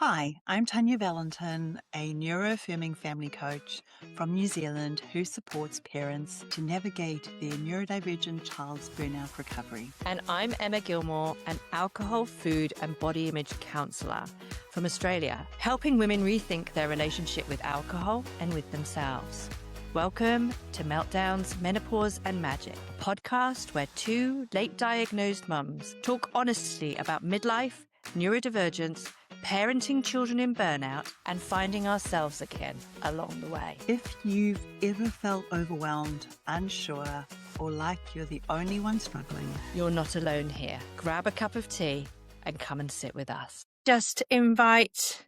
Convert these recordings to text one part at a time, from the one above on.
Hi, I'm Tanya Valentin, a neuroaffirming family coach from New Zealand who supports parents to navigate their neurodivergent child's burnout recovery. And I'm Emma Gilmore, an alcohol, food, and body image counsellor from Australia, helping women rethink their relationship with alcohol and with themselves. Welcome to Meltdowns, Menopause and Magic, a podcast where two late diagnosed mums talk honestly about midlife, neurodivergence, parenting children in burnout, and finding ourselves again along the way. If you've ever felt overwhelmed, unsure, or like you're the only one struggling, You're not alone here. Grab a cup of tea and come and sit with us. Just invite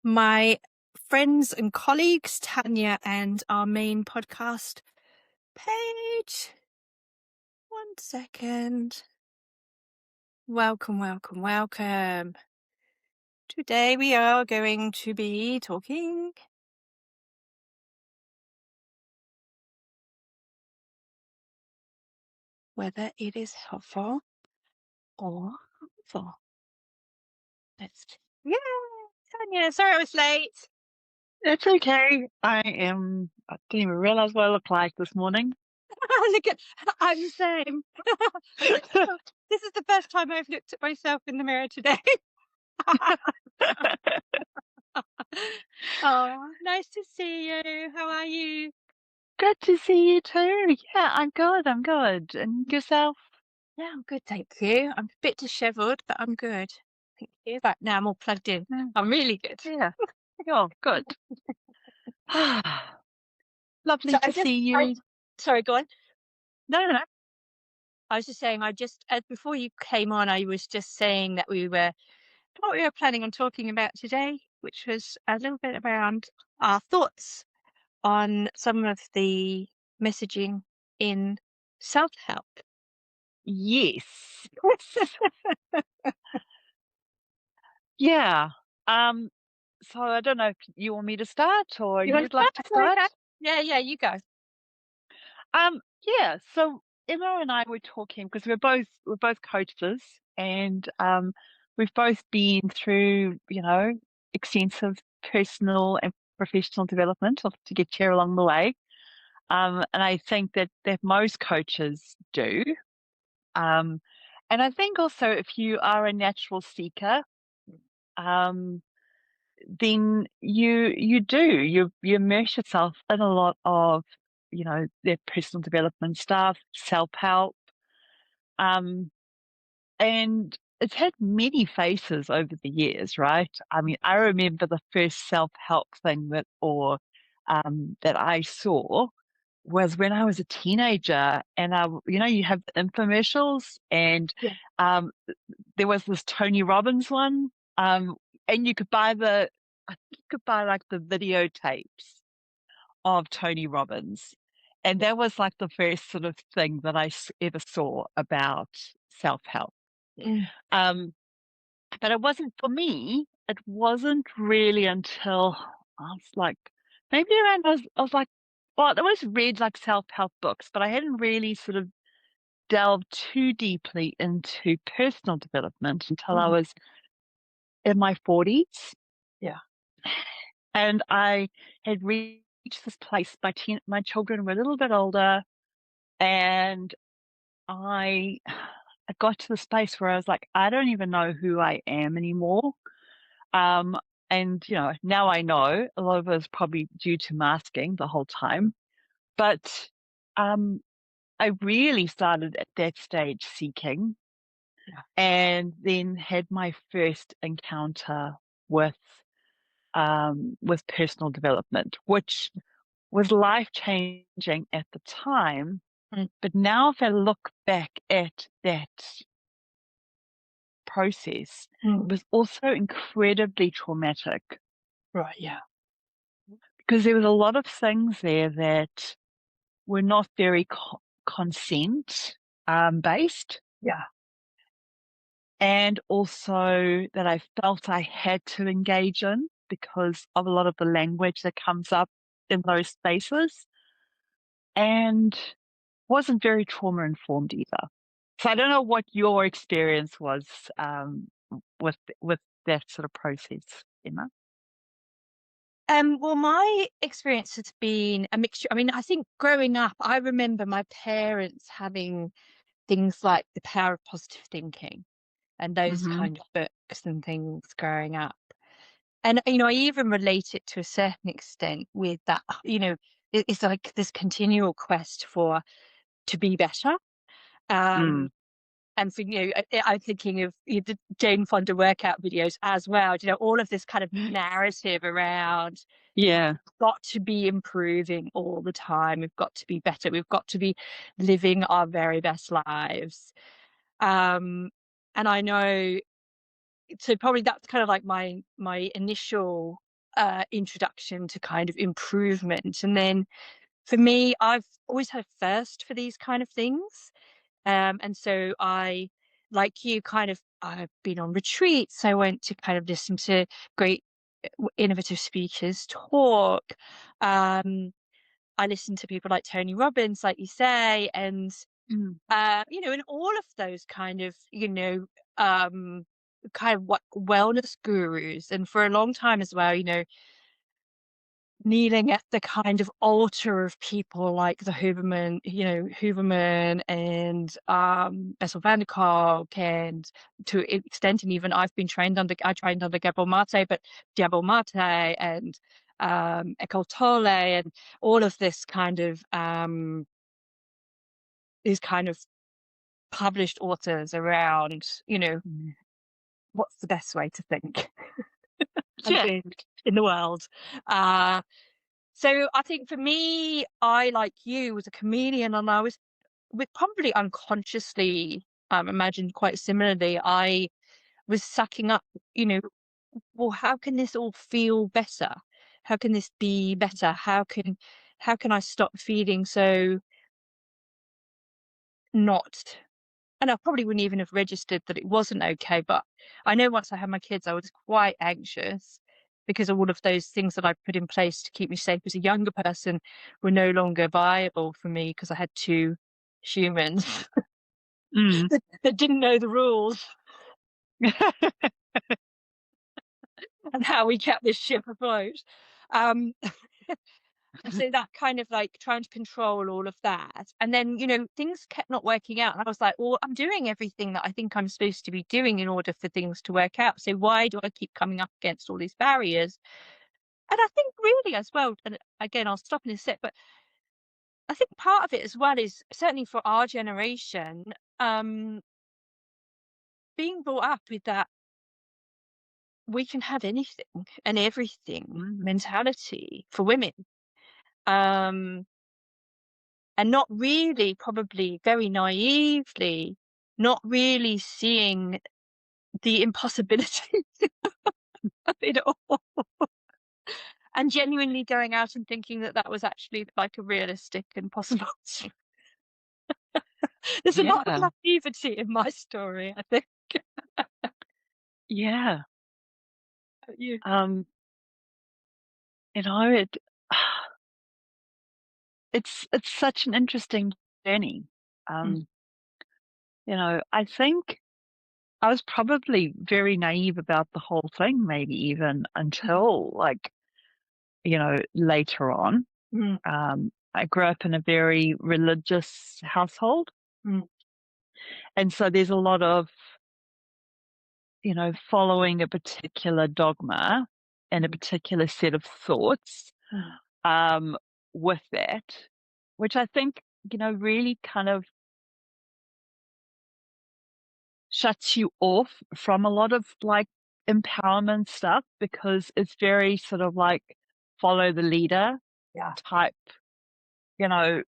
my friends and colleagues, Tanya, and our main podcast page. 1 second. Welcome, welcome, welcome. Today we are going to be talking whether it is helpful or harmful. Yeah, Tanya, sorry I was late. It's okay. I didn't even realize what I looked like this morning. Look at, I'm the same. This is the first time I've looked at myself in the mirror today. Oh, nice to see you. How are you? Good to see you too. Yeah, I'm good. And yourself? Yeah, I'm good, thank you. I'm a bit dishevelled, but I'm good. Thank you. Right, now I'm all plugged in. Yeah. I'm really good. Yeah. Oh, good. Lovely So to see you. sorry, go on. No. I was just saying, before you came on, I was just saying that what we were planning on talking about today, which was a little bit around our thoughts on some of the messaging in self-help. Yes. Yeah. So I don't know if you want me to start or You want you'd like to to start? start. Yeah, you go. Yeah. So Emma and I were talking because we're both coaches, and we've both been through, extensive personal and professional development to get here along the way. And I think that most coaches do. Um, and I think also if you are a natural seeker, um, then you immerse yourself in a lot of their personal development stuff, self-help, and it's had many faces over the years, right? I mean, I remember the first self-help thing that I saw was when I was a teenager, and you have the infomercials, and Yeah. there was this Tony Robbins one, and you could buy like the videotapes of Tony Robbins, and that was like the first sort of thing that I ever saw about self-help. Mm. But it wasn't for me. It wasn't really until I was like, maybe around, I was like, well, I always read like self-help books, but I hadn't really sort of delved too deeply into personal development until I was in my 40s. Yeah. And I had reached this place. My children were a little bit older, and I got to the space where I was like, I don't even know who I am anymore. Um, and now I know a lot of it is probably due to masking the whole time. But I really started at that stage seeking, and then had my first encounter with personal development, which was life changing at the time. Mm. But now, if I look back at that process, it was also incredibly traumatic. Right, yeah. Because there was a lot of things there that were not very consent based. Yeah. And also that I felt I had to engage in because of a lot of the language that comes up in those spaces, and wasn't very trauma informed either. So I don't know what your experience was with that sort of process, Emma? Well, my experience has been a mixture. I mean, I think growing up, I remember my parents having things like The Power of Positive Thinking and those Mm-hmm. kind of books and things growing up. And, I even relate it to a certain extent with that, it's like this continual quest to be better. Mm. Um, and so, I'm thinking of the Jane Fonda workout videos as well, all of this kind of narrative around Yeah. got to be improving all the time. We've got to be better. We've got to be living our very best lives. Um, and I know, so probably that's kind of like my initial introduction to kind of improvement. And then for me, I've always had a thirst for these kind of things. And so like you, I've been on retreats. I went to kind of listen to great innovative speakers talk. Um, I listened to people like Tony Robbins, like you say, and Mm. and all of those um, kind of what wellness gurus, and for a long time as well, kneeling at the kind of altar of people like the Huberman and Bessel van der Kolk, and to an extent, and even I trained under Gabor Mate and Eckhart Tolle, and all of this kind of these kind of published authors around, Mm. what's the best way to think and Yeah. be in the world. Uh, So I think for me, I, like you, was a comedian, and I was with probably unconsciously, imagined quite similarly. I was sucking up, you know, well, how can this all feel better? How can this be better? How can I stop feeling so not? And I probably wouldn't even have registered that it wasn't okay. But I know once I had my kids, I was quite anxious because all of those things that I put in place to keep me safe as a younger person were no longer viable for me because I had two humans Mm. that didn't know the rules and how we kept this ship afloat. Um, And so that kind of like trying to control all of that. And then, things kept not working out. And I was like, well, I'm doing everything that I think I'm supposed to be doing in order for things to work out. So why do I keep coming up against all these barriers? And I think really as well, and again, I'll stop in a sec, but I think part of it as well is certainly for our generation, um, being brought up with that we can have anything and everything Mm. mentality for women. Um, and not really, probably very naively, not really seeing the impossibility of it all, and genuinely going out and thinking that that was actually like a realistic and possible. There's a lot of Yeah. naivety in my story, I think. Yeah. You. Um, it it's such an interesting journey. Mm, Um, I think I was probably very naive about the whole thing, maybe even until like, later on. mm, I grew up in a very religious household. mm, And so there's a lot of, following a particular dogma and a mm, particular set of thoughts mm. um, with that, which I think, really kind of shuts you off from a lot of like empowerment stuff because it's very sort of like follow the leader Yeah. type, you know,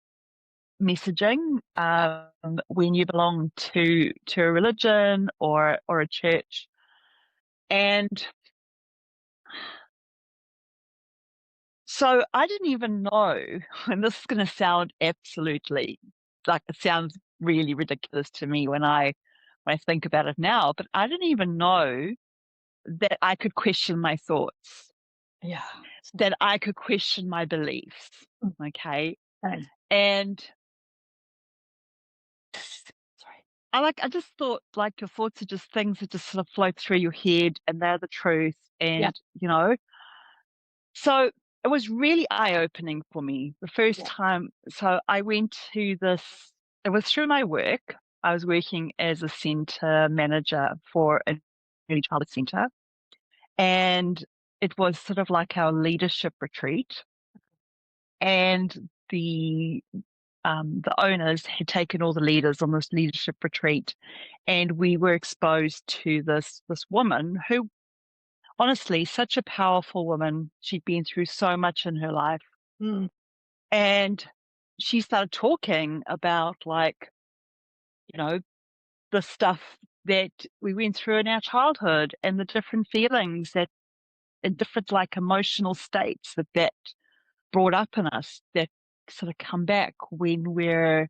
messaging Yeah. when you belong to a religion or a church. And so I didn't even know, and this is going to sound absolutely like it sounds really ridiculous to me when I think about it now, but I didn't even know that I could question my thoughts, Yeah. that I could question my beliefs. Mm, Okay. right. And Sorry. I just thought like your thoughts are just things that just sort of float through your head and they're the truth. Yeah. And, so it was really eye-opening for me the first time. So I went to this, it was through my work. I was working as a centre manager for an early childhood centre. And it was sort of like our leadership retreat. And the owners had taken all the leaders on this leadership retreat, and we were exposed to this woman who, honestly, such a powerful woman. She'd been through so much in her life, and she started talking about the stuff that we went through in our childhood and the different feelings that, and different like emotional states that brought up in us that sort of come back when we're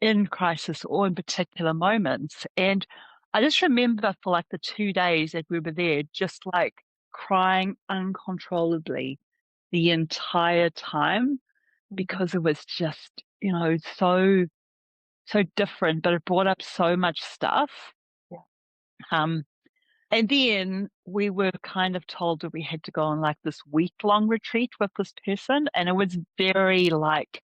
in crisis or in particular moments. And I just remember for like the 2 days that we were there, just like crying uncontrollably the entire time because it was just, so different, but it brought up so much stuff. Um, and then we were kind of told that we had to go on like this week-long retreat with this person. And it was very like,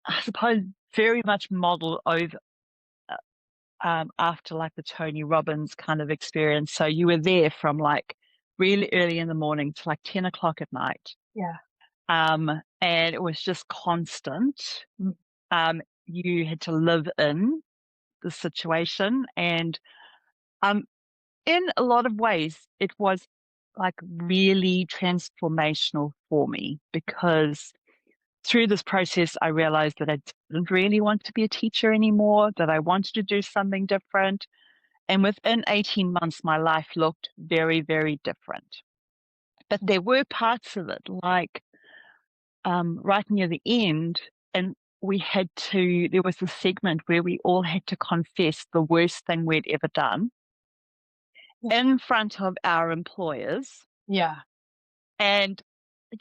I suppose, very much modeled over after like the Tony Robbins kind of experience. So you were there from like really early in the morning to like 10 o'clock at night. Yeah. And it was just constant. You had to live in the situation. And in a lot of ways, it was like really transformational for me because through this process, I realized that I didn't really want to be a teacher anymore, that I wanted to do something different. And within 18 months, my life looked very, very different. But there were parts of it, like right near the end, and there was a segment where we all had to confess the worst thing we'd ever done in front of our employers. Yeah. And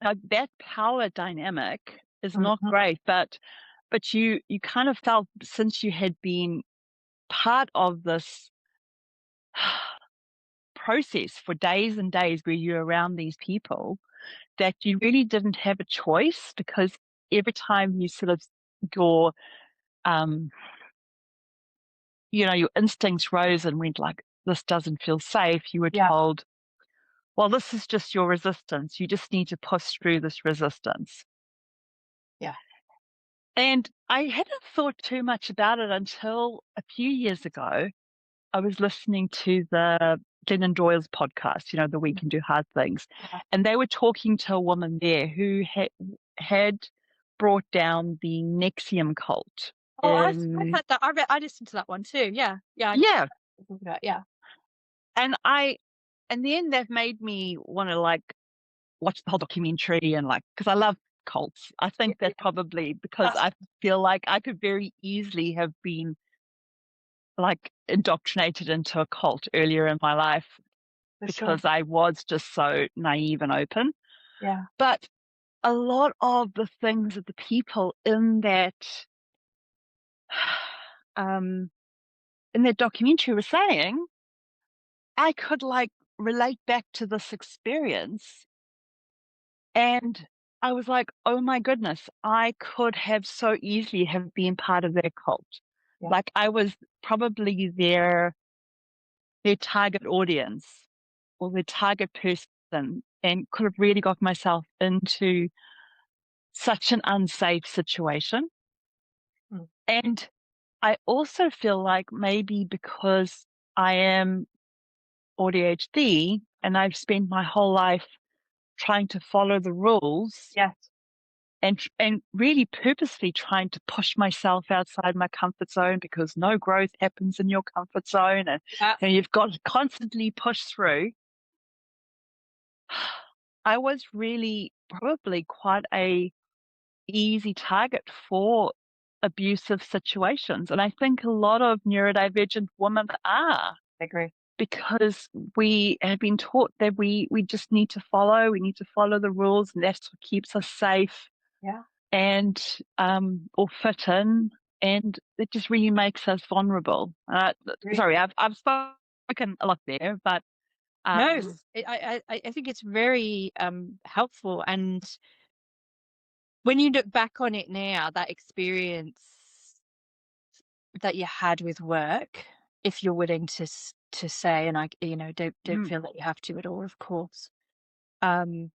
that power dynamic is not great, but you kind of felt, since you had been part of this process for days and days where you're around these people, that you really didn't have a choice, because every time you sort of your your instincts rose and went like, this doesn't feel safe, you were told, well, this is just your resistance. You just need to push through this resistance. Yeah. And I hadn't thought too much about it until a few years ago. I was listening to the Glennon Doyle's podcast, The We Can Do Hard Things. And they were talking to a woman there who had brought down the Nexium cult. Oh, I've heard that. I listened to that one too. Yeah. Yeah. Yeah. And then they've made me want to like watch the whole documentary and like, because I love cults. I think that probably because I feel like I could very easily have been like indoctrinated into a cult earlier in my life because I was just so naive and open. Yeah. But a lot of the things that the people in that documentary were saying, I could like relate back to this experience. And I was like, oh my goodness, I could have so easily have been part of their cult. Yeah. Like I was probably their target audience or their target person, and could have really got myself into such an unsafe situation. And I also feel like maybe because I am ADHD and I've spent my whole life trying to follow the rules. Yes. And really purposely trying to push myself outside my comfort zone, because no growth happens in your comfort zone, and you've got to constantly push through. I was really probably quite a easy target for abusive situations, and I think a lot of neurodivergent women are. I agree. Because we have been taught that we just need to follow the rules, and that's what keeps us safe. Yeah. And or fit in. and it just really makes us vulnerable. Sorry, I've spoken a lot there, but No, um, I think it's very helpful. And when you look back on it now, that experience that you had with work, if you're willing to say, and don't mm, feel that you have to at all, of course. Um,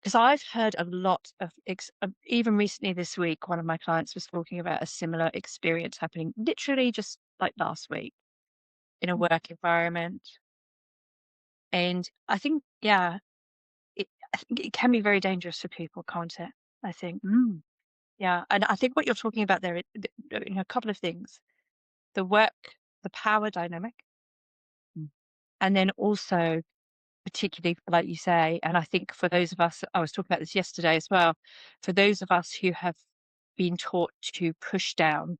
because I've heard a lot of even recently this week, one of my clients was talking about a similar experience happening literally just like last week in a mm, work environment. And I think, yeah, I think it can be very dangerous for people, can't it? I think. mm, Yeah. And I think what you're talking about there, a couple of things: the work, the power dynamic, mm, and then also, particularly, like you say, and I think for those of us, I was talking about this yesterday as well, for those of us who have been taught to push down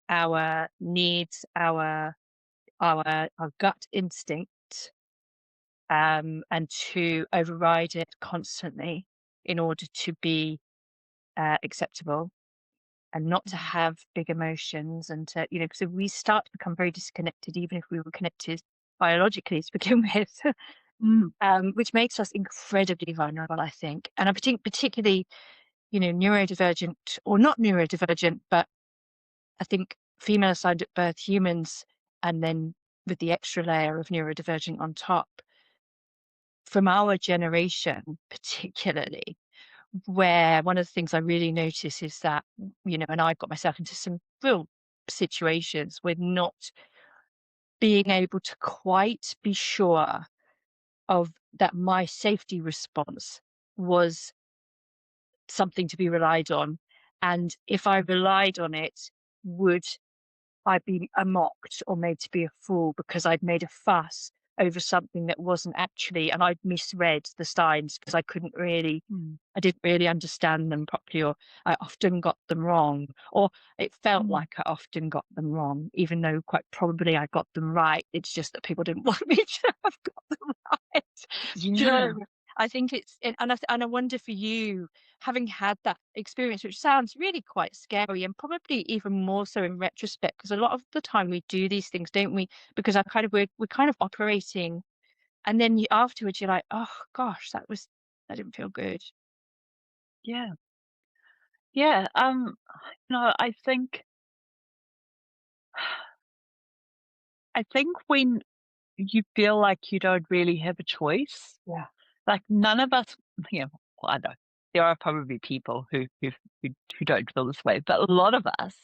our needs, our gut instinct, and to override it constantly in order to be acceptable and not to mm, have big emotions, and to, because we start to become very disconnected, even if we were connected biologically to begin with, mm, which makes us incredibly vulnerable, I think. And I think particularly, neurodivergent or not neurodivergent, but I think female assigned at birth humans, and then with the extra layer of neurodivergent on top, from our generation, particularly, where one of the things I really notice is that, and I got myself into some real situations with not being able to quite be sure of that my safety response was something to be relied on. And if I relied on it, would I'd been mocked or made to be a fool because I'd made a fuss over something that wasn't actually, and I'd misread the signs because mm, I didn't really understand them properly, or I often got them wrong, or it felt mm. like I often got them wrong, even though quite probably I got them right. It's just that people didn't want me to have got them right. Do you know? Yeah, I think and I wonder for you, having had that experience, which sounds really quite scary, and probably even more so in retrospect, because a lot of the time we do these things, don't we? Because we're kind of operating, and then afterwards you're like, oh gosh, that didn't feel good. yeah, yeah. No, I think when you feel like you don't really have a choice, Yeah. like none of us, you know, well, I know there are probably people who don't feel this way, but a lot of us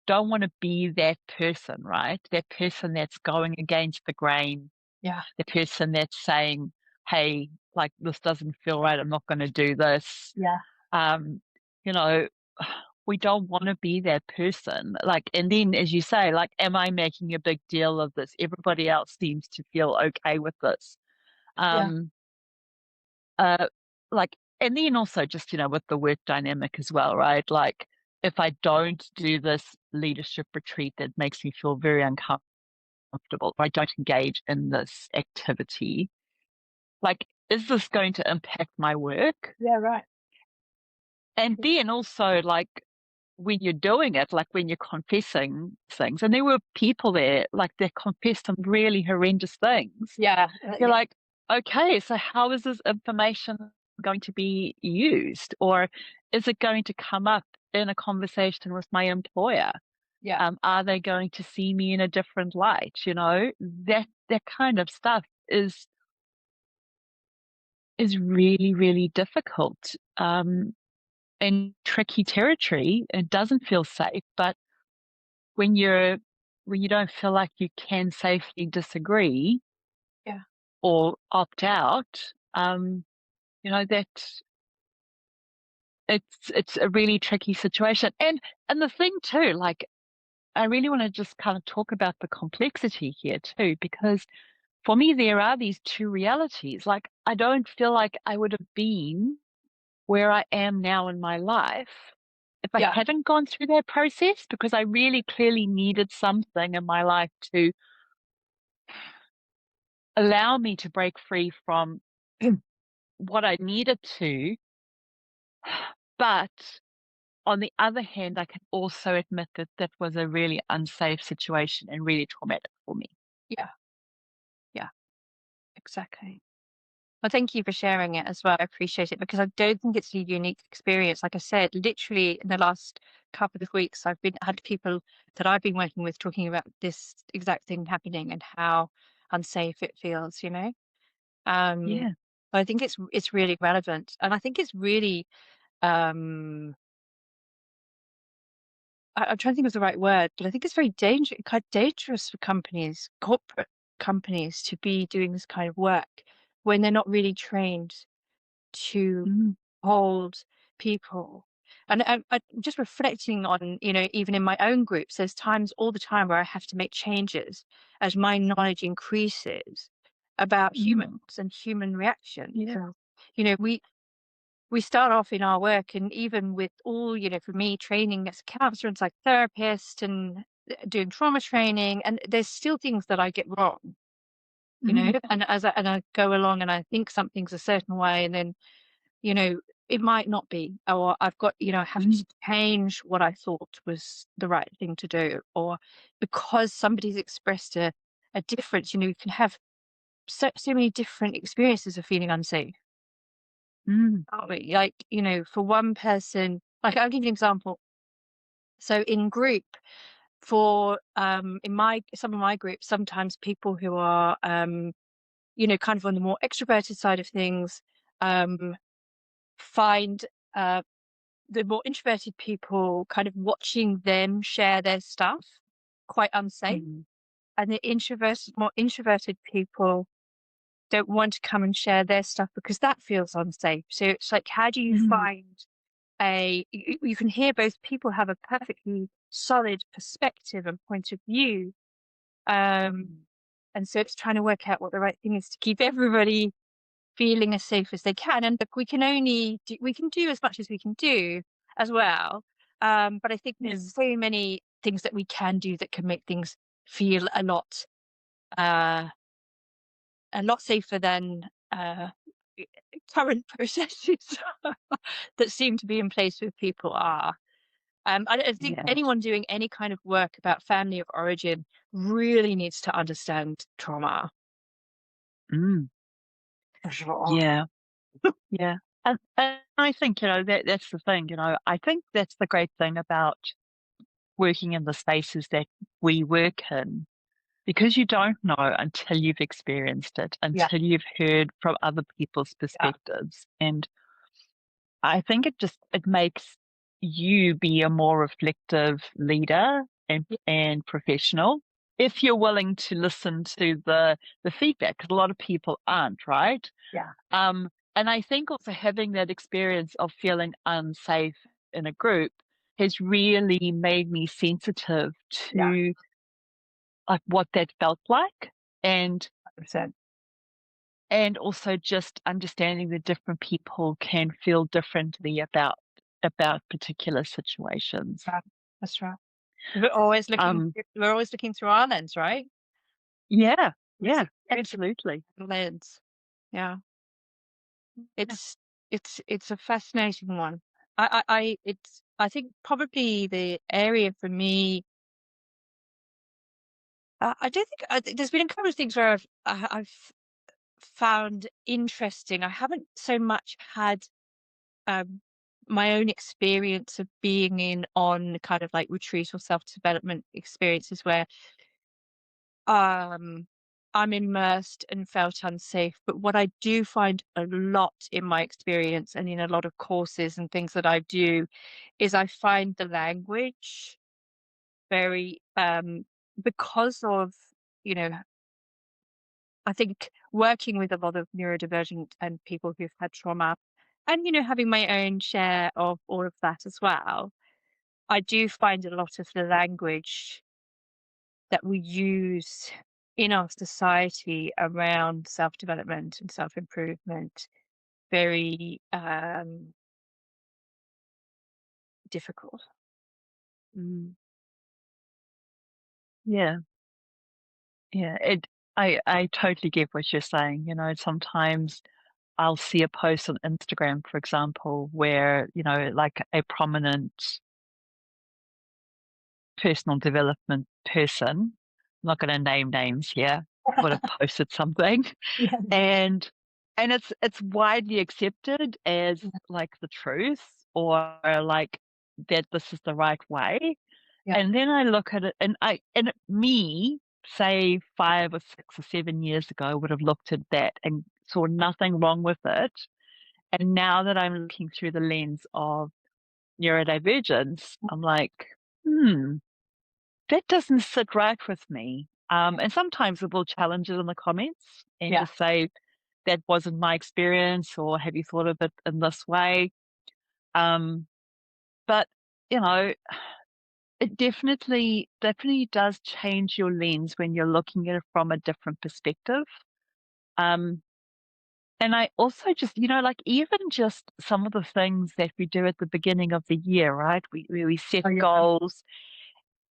don't want to be that person, right? That person that's going against the grain, Yeah. the person that's saying, "Hey, like this doesn't feel right. I'm not going to do this." Yeah. Um, you know, we don't want to be that person. Like, and then as you say, like, am I making a big deal of this? Everybody else seems to feel okay with this. Yeah. Um, uh, like, and then also just, with the work dynamic as well, right? Like, if I don't do this leadership retreat, that makes me feel very uncomfortable. If I don't engage in this activity, like, is this going to impact my work? Yeah. Right. And then also, like, when you're doing it, like when you're confessing things, and there were people there, like they confessed some really horrendous things. Yeah. You're like, okay, so how is this information going to be used? Or is it going to come up in a conversation with my employer? Yeah. Are they going to see me in a different light? That kind of stuff is really, really difficult. In tricky territory. It doesn't feel safe, but when you're when you don't feel like you can safely disagree Yeah. or opt out, that it's a really tricky situation. And the thing too, like I really want to just kind of talk about the complexity here too, because for me there are these two realities. Like I don't feel like I would have been where I am now in my life if I Yeah. hadn't gone through that process, because I really clearly needed something in my life to allow me to break free from what I needed to, but on the other hand, I can also admit that that was a really unsafe situation and really traumatic for me. Yeah. Yeah. Exactly. Well, thank you for sharing it as well. I appreciate it because I don't think it's a unique experience. Like I said, literally in the last couple of weeks, had people that I've been working with talking about this exact thing happening and how unsafe it feels, you know? Um, Yeah. I think it's really relevant. And I think it's really um I'm trying to think of the right word, but I think it's very quite dangerous for companies, corporate companies, to be doing this kind of work when they're not really trained to Mm, hold people. And I just reflecting on, even in my own groups, there's times all the time where I have to make changes as my knowledge increases about mm, humans and human reactions. yeah. So, we start off in our work, and even with all, for me, training as a counselor and psychotherapist and doing trauma training, and there's still things that I get wrong, Mm, and as I go along and I think something's a certain way, and then, you know, it might not be, or I've got, I have mm, to change what I thought was the right thing to do, or because somebody's expressed a difference, you can have so many different experiences of feeling unsafe. mm, Aren't we? Like, for one person, like I'll give you an example. So in group, for in my some of my groups, sometimes people who are kind of on the more extroverted side of things, um, find the more introverted people kind of watching them share their stuff quite unsafe. mm, And the more introverted people don't want to come and share their stuff because that feels unsafe. So it's like, how do you mm, find you can hear both people have a perfectly solid perspective and point of view. Um, and so it's trying to work out what the right thing is to keep everybody feeling as safe as they can. And look, we can do as much as we can do as well. But I think yeah. there's so many things that we can do that can make things feel uh, a lot safer than current processes that seem to be in place with people are. I think Yeah. anyone doing any kind of work about family of origin really needs to understand trauma. Mm, For sure. yeah. Yeah. And I think, that that's the thing, I think that's the great thing about working in the spaces that we work in, because you don't know until you've experienced it, Yeah, until you've heard from other people's yeah, perspectives. And I think it makes you be a more reflective leader yeah, and professional if you're willing to listen to the feedback, because a lot of people aren't, right? yeah, And I think also having that experience of feeling unsafe in a group has really made me sensitive yeah, to like what that felt like, and 100%. also just understanding that different people can feel differently about particular situations. Right. That's right. Um, We're always looking through our lens, right? yeah, It's yeah, expensive absolutely. lens. Yeah. Yeah. It's it's a fascinating one. I think probably the area for me, I don't think there's been a couple of things where I've found interesting. I haven't so much had um, my own experience of being in on kind of like retreat or self-development experiences where um I'm immersed and felt unsafe. But what I do find a lot in my experience and in a lot of courses and things that I do is I find the language very because of, you know, I think working with a lot of neurodivergent and people who've had trauma and, having my own share of all of that as well, I do find a lot of the language that we use in our society around self-development and self-improvement very difficult. Mm, yeah, yeah. I totally get what you're saying. Sometimes I'll see a post on Instagram, for example, where, like a prominent personal development person, I'm not going to name names here, would have posted something, Yeah. and it's widely accepted as like the truth, or like that this is the right way. Yeah. And then I look at it, and me, say 5 or 6 or 7 years ago, would have looked at that and saw nothing wrong with it. And now that I'm looking through the lens of neurodivergence, I'm like, hmm, that doesn't sit right with me. And sometimes we'll challenge it in the comments and Yeah. just say, that wasn't my experience, or have you thought of it in this way? Um, but, you know, it definitely does change your lens when you're looking at it from a different perspective. Um, and I also just, like even just some of the things that we do at the beginning of the year, right? We set Oh, yeah. goals,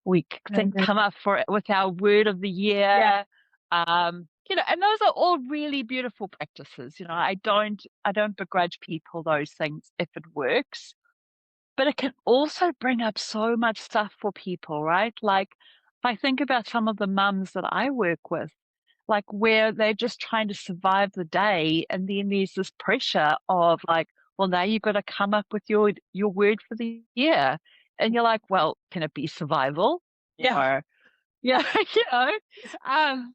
we Yeah, yeah. come up with our word of the Yeah. year. And those are all really beautiful practices. I don't begrudge people those things if it works. But it can also bring up so much stuff for people, right? Like, if I think about some of the mums that I work with, like where they're just trying to survive the day, and then there's this pressure of like, well, now you've got to come up with your word for the year, and you're like, well, can it be survival? Yeah. Or yeah, you know, um,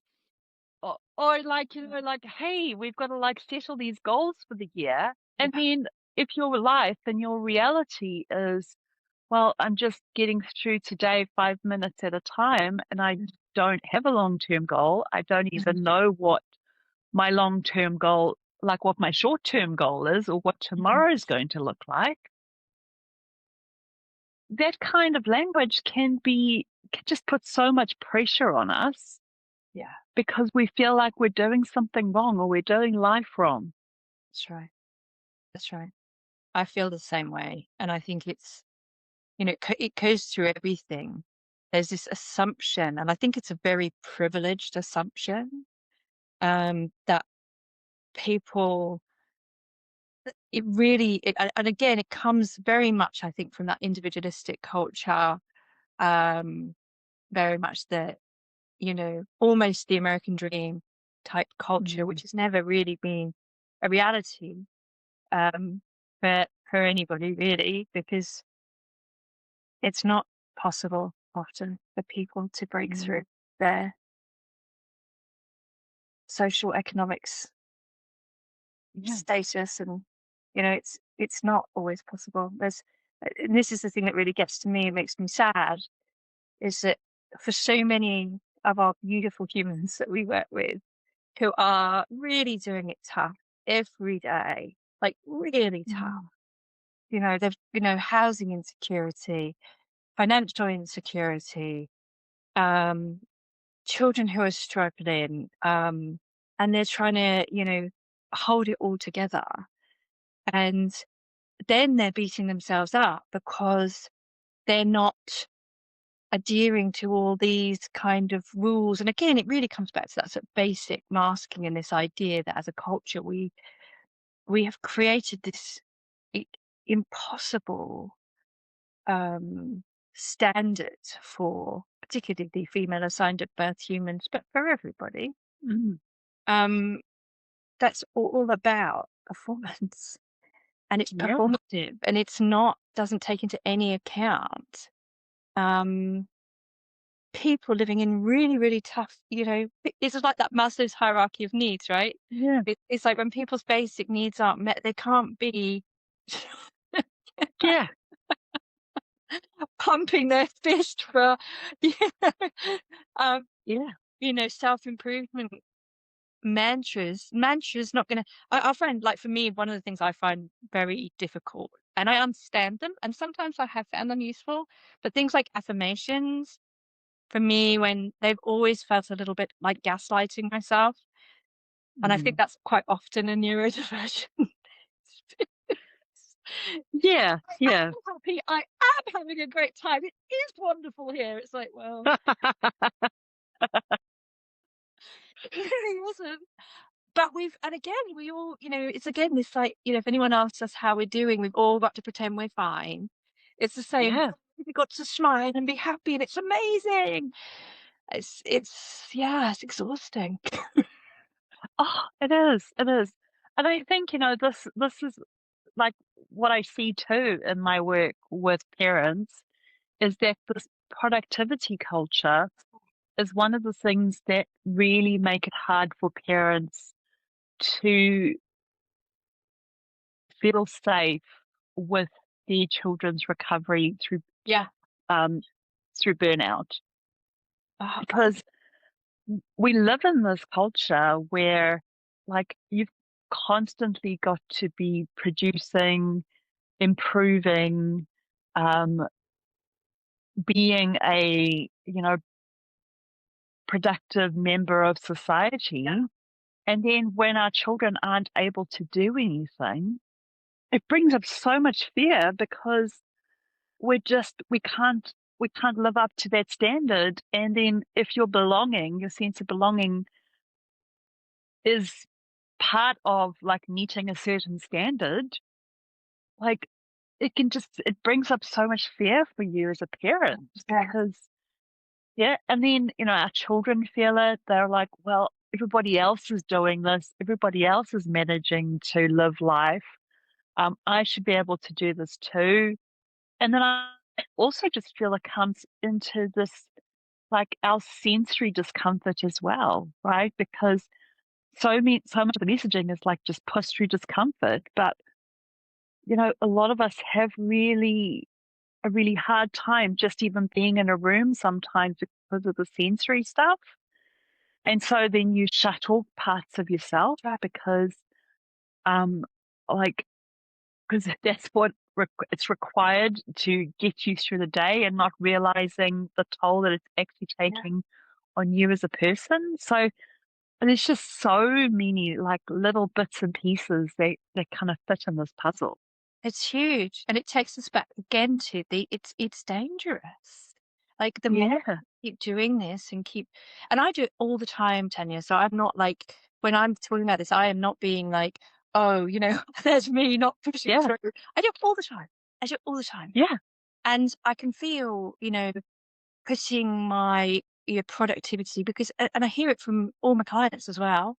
or like, like, hey, we've got to like settle these goals for the year, and then if your life and your reality is, well, I'm just getting through today 5 minutes at a time, and I don't have a long-term goal. I don't even know what my long-term goal, like what my short-term goal is, or what tomorrow is going to look like. That kind of language can just put so much pressure on us. Yeah. Because we feel like we're doing something wrong, or we're doing life wrong. That's right. That's right. I feel the same way. And I think it's, it goes through everything. There's this assumption, and I think it's a very privileged assumption, that people, and again, it comes very much, I think, from that individualistic culture, um, very much almost the American dream type culture, which has never really been a reality, um, for anybody really, because it's not possible often for people to break through their social economics Yeah. status, and it's not always possible. And this is the thing that really gets to me, it makes me sad, is that for so many of our beautiful humans that we work with, who are really doing it tough every day, like really tough, they've housing insecurity, financial insecurity, um children who are struggling, and they're trying to, hold it all together. And then they're beating themselves up because they're not adhering to all these kind of rules. And again, it really comes back to that sort of basic masking, and this idea that as a culture we have created this i- impossible standard for particularly the female assigned at birth humans, but for everybody. Mm. Um, that's all about performance, and it's Yeah. performative, and it's not doesn't take into any account um people living in really, really tough, it's like that Maslow's hierarchy of needs, right? Yeah. It's like when people's basic needs aren't met, they can't be Yeah. pumping their fist for, you know, um, Yeah. self-improvement mantras not gonna I find, like, for me, one of the things I find very difficult, and I understand them, and sometimes I have found them useful, but things like affirmations, for me, when they've always felt a little bit like gaslighting myself, and I think Mm. that's quite often a neurodivergent. Yeah. I Yeah. am happy, I am having a great time, it is wonderful here. It's like, well, it really wasn't. but and again, we all, it's again this like, if anyone asks us how we're doing, we've all got to pretend we're fine. It's the same. Yeah. We've got to smile and be happy, and it's amazing. Yeah, it's exhausting. Oh, it is. It is. And I think, this is like what I see too in my work with parents is that this productivity culture is one of the things that really make it hard for parents to feel safe with their children's recovery Yeah. um, through burnout. Oh, Because we live in this culture where, like, you've constantly got to be producing, improving, um, being a, productive member of society. And then when our children aren't able to do anything, it brings up so much fear because we can't live up to that standard. And then if your sense of belonging is part of like meeting a certain standard, like it brings up so much fear for you as a parent yeah. because yeah, and then our children feel it. They're like, well, everybody else is doing this, everybody else is managing to live life. I should be able to do this too. And then I also just feel it comes into this like our sensory discomfort as well, right? Because so much of the messaging is like just push through discomfort. But a lot of us have a really hard time just even being in a room sometimes because of the sensory stuff. And so then you shut off parts of yourself because um like because that's what it's required to get you through the day and not realizing the toll that it's actually taking on you as a person. So there's just so many like little bits and pieces that kind of fit in this puzzle. It's huge, and it takes us back again to it's dangerous. Like, the more Yeah, we keep doing this and I do it all the time, Tanya, so I'm not like when I'm talking about this, I am not being like, "Oh, there's me not pushing yeah, through." I do it all the time. I do it all the time, yeah, and I can feel, pushing my, productivity because and I hear it from all my clients as well,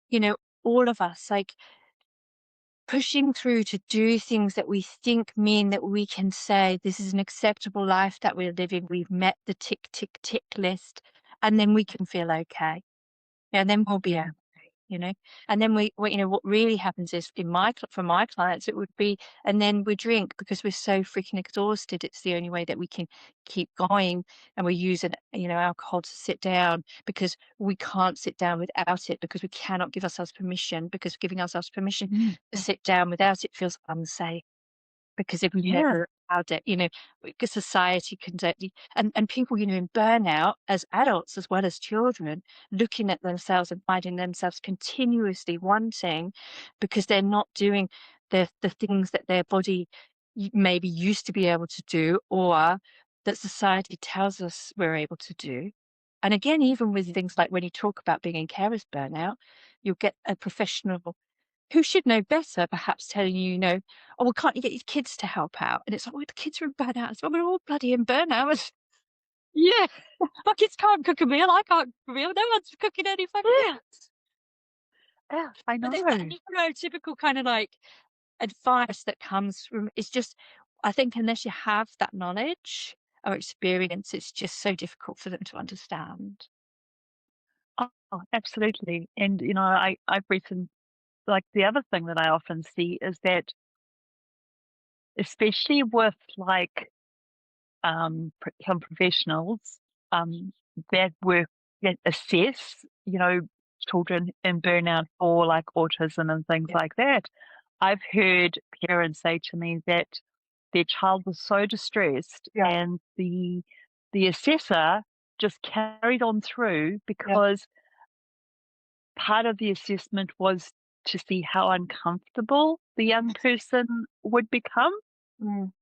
you know, all of us, like, pushing through to do things that we think mean that we can say, "This is an acceptable life that we're living. We've met the tick, tick, tick list," and then we can feel okay. Yeah, and then we'll be yeah. okay, you know? And then what really happens is for my clients, it would be and then we drink because we're so freaking exhausted. It's the only way that we can keep going, and we're using, alcohol to sit down because we can't sit down without it because we cannot give ourselves permission because giving ourselves permission Mm, to sit down without it feels unsafe. Because if we've yeah. never allowed it, because society can and people, in burnout as adults as well as children, looking at themselves and finding themselves continuously wanting because they're not doing the things that their body maybe used to be able to do or that society tells us we're able to do. And again, even with things like when you talk about being in carers burnout, you'll get a professional who should know better, perhaps telling you, "Oh, well, can't you get your kids to help out?" And it's like, "Well, the kids are in burnout as well. We're all bloody in burnout." Yeah, My kids can't cook a meal. I can't cook a meal. No one's cooking any fucking yeah, meals. yeah, I But know. there's that, typical kind of like advice that comes from it's just, I think, unless you have that knowledge or experience, it's just so difficult for them to understand. Oh, absolutely. And I've written like the other thing that I often see is that especially with like some professionals um, that work that assess, children in burnout for like autism and things Yeah. like that. I've heard parents say to me that their child was so distressed Yeah. and the assessor just carried on through Yeah. because part of the assessment was to see how uncomfortable the young person would become. Mm,